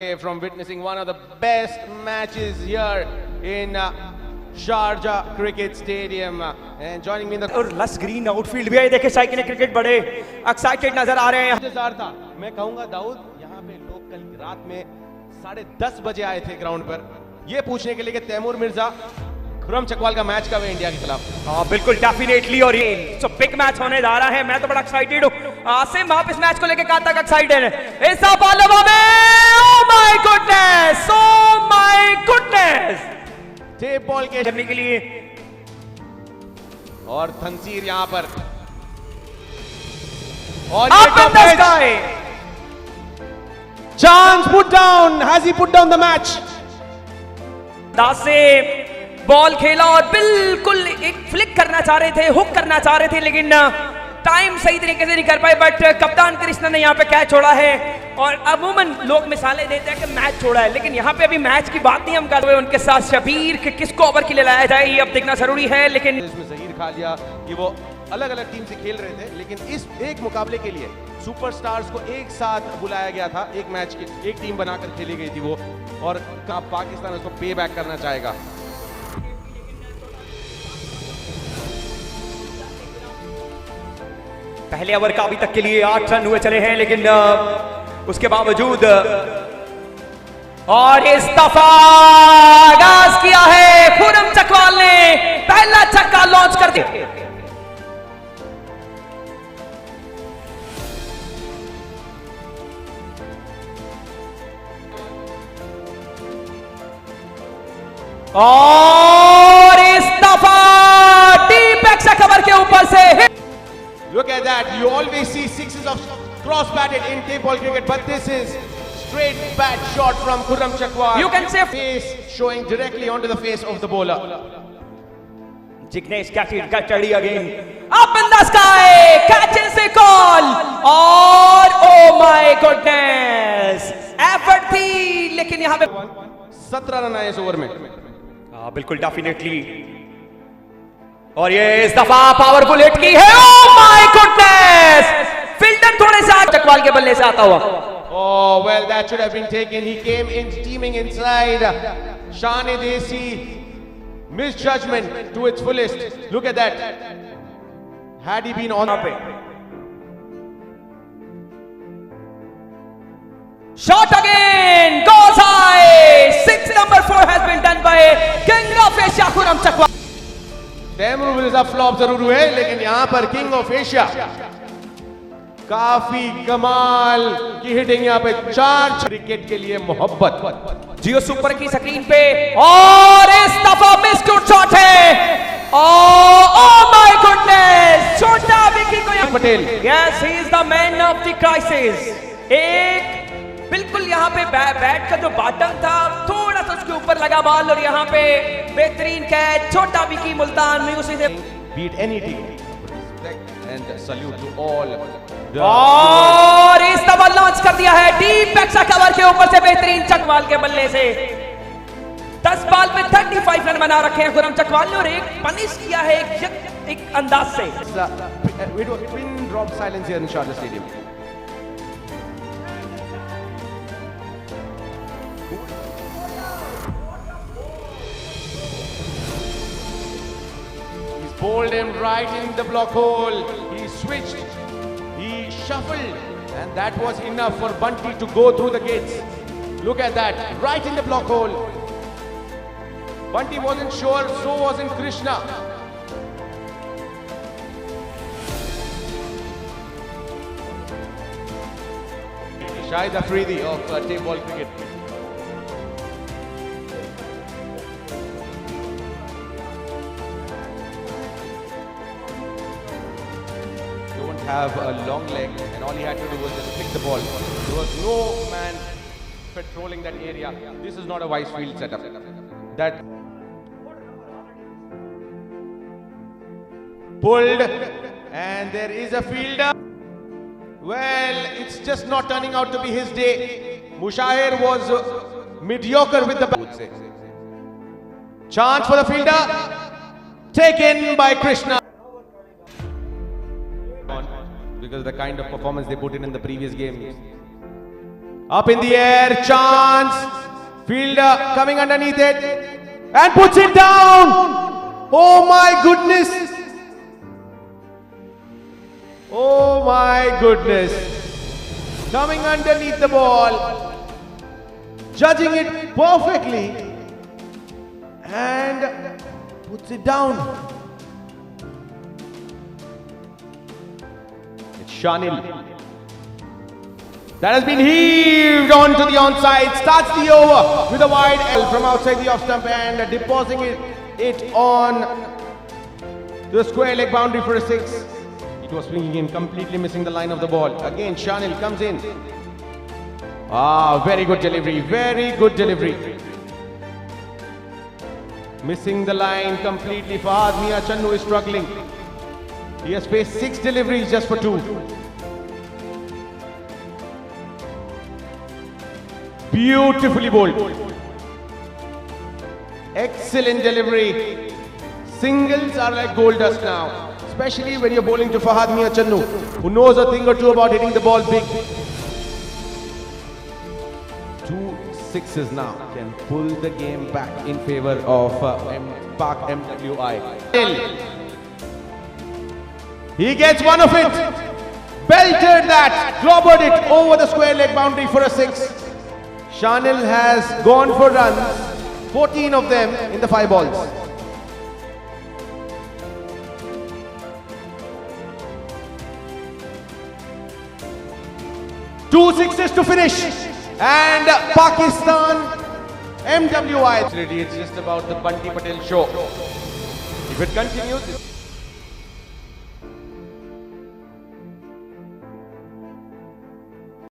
from witnessing one of the best matches here in Sharjah Cricket Stadium. And joining me in the और लस green outfield भी है, देखे शायद ने क्रिकेट बड़े एक्साइटेड नजर आ रहे हैं। इंतजार था, मैं कहूंगा दाऊद, यहाँ पे लोग कल रात में 10:30 बजे आए थे ग्राउंड पर ये पूछने के लिए कि तैमूर मिर्जा खुर्रम चकवाल का मैच कब है इंडिया के खिलाफ। हाँ बिल्कुल डेफिनेटली, और ये सो बिग मैच होने जा रहा है। मैं तो बड़ा एक्साइटेड हूँ। आसिम, आप इस मैच को लेकर कहां तक एक्साइटेड है? इस पालवा में oh my goodness, oh my goodness, tape ball के करने के लिए और तंसीर यहाँ पर और up in the sky, chance put down, has he put down the match? Das से बॉल खेला और बिल्कुल एक फ्लिक करना चाह रहे थे, हुक करना चाह रहे थे, लेकिन टाइम सही तरीके से नहीं कर पाए। बट कप्तान कृष्णा ने यहाँ पे कैच छोड़ा है। और अमूमन लोग मिसालें देते हैं कि मैच छोड़ा है, लेकिन यहाँ पे अभी मैच की बात नहीं हम कर रहे। उनके साथ शबीर के किसको ओवर के लिए लाया जाए ये अब देखना जरूरी है। लेकिन इसमें जहीर खा लिया कि वो अलग अलग टीम से खेल रहे थे, लेकिन इस एक मुकाबले के लिए सुपरस्टार्स को एक साथ बुलाया गया था। एक मैच की एक टीम बनाकर खेली गई थी वो, और पाकिस्तान उसको पे बैक करना चाहेगा। पहले ओवर का अभी तक के लिए 8 रन हुए चले हैं, लेकिन उसके बावजूद और इस दफा आगाज किया है खुर्रम चकवाल ने, पहला छक्का लॉन्च कर दिया। और इस दफा डीप एक्स्ट्रा कवर के ऊपर से Look at that, you always see sixes of cross batted in tape ball cricket, but this is straight bat shot from Khurram Chakwal. You can say face showing directly onto the face of the bowler. Jignesh got ready again. Up in the sky, catches the call. और oh my goodness, effort थी, लेकिन यहाँ पे 17 run आए इस over में। हाँ बिल्कुल डेफिनेटली, और ये इस दफा पावरफुल हिट की है। ओह माय गुडनेस, फील्डर थोड़े से चकवाल के बल्ले से आता हुआ। Oh well, that should have been taken. He came in steaming inside. Shane Desi, misjudgment to its fullest. Look at that. Had he been on पे shot again goes high. 6 number 4 has been done by King of Asia Khurram Chakwal. Taimur Mirza flop जरूर हुए, लेकिन यहां पर king of Asia काफी कमाल की hitting. यहां पे 4 क्रिकेट के लिए मोहब्बत जियो सुपर की स्क्रीन पे, और इस दफा मिस्ड शॉट है। ओह माय गुडनेस, छोटा विकेट को Patel, yes he is the man of the crisis. एक बिल्कुल यहाँ पे बैट का जो बॉटम था थोड़ा सा उसके ऊपर लगा बॉल, और यहाँ पे बेहतरीन कैच, छोटा विकी मुल्तान में उसी से beat any team and salute to all. और इस दफा लॉन्च कर दिया है डीप एक्स्ट्रा कवर के ऊपर से बेहतरीन चकवाल के बल्ले से। 10 बॉल में 35 रन बना रखे हैं खुर्रम चकवाल ने, और एक पनिश किया है एक अंदाज से। It was pin drop silence here in Sharjah Stadium. Bowled him right in the block hole. He switched, he shuffled, and that was enough for Bunty to go through the gates. Look at that, right in the block hole. Bunty wasn't sure, so wasn't Krishna. Shahid Afridi of tape ball cricket. Have a long leg, and all he had to do was just pick the ball. There was no man patrolling that area. This is not a wise field setup. That pulled, and there is a fielder. Well, it's just not turning out to be his day. Mushair was mediocre with the bat, I would say. Chance for the fielder, taken by Krishna. Because the kind of performance they put in the previous game. Up in the air, chance. Fielder coming underneath it and puts it down. Oh my goodness. Oh my goodness. Coming underneath the ball, judging it perfectly and puts it down. It's Shanil. That has been heaved onto the onside. Starts the over with a wide L from outside the off stump and depositing it on the square leg boundary for a 6. It was swinging in, completely missing the line of the ball. Again, Shanil comes in. Ah, very good delivery. Very good delivery. Missing the line completely. Fahad Mia Channu is struggling. He has faced 6 deliveries just for 2. Beautifully bowled. Excellent delivery. Singles are like gold dust now, especially when you're bowling to Fahad Mia Channu, who knows a thing or two about hitting the ball big. 2 6s now can pull the game back in favor of Pak MWI. He gets one of it. Belted that, clobbered it over the square leg boundary for a 6. Shanil has gone for runs, 14 of them in the 5 balls. Two 6s to finish, and Pakistan MWI. It's just about the Bunty Patel show. If it continues.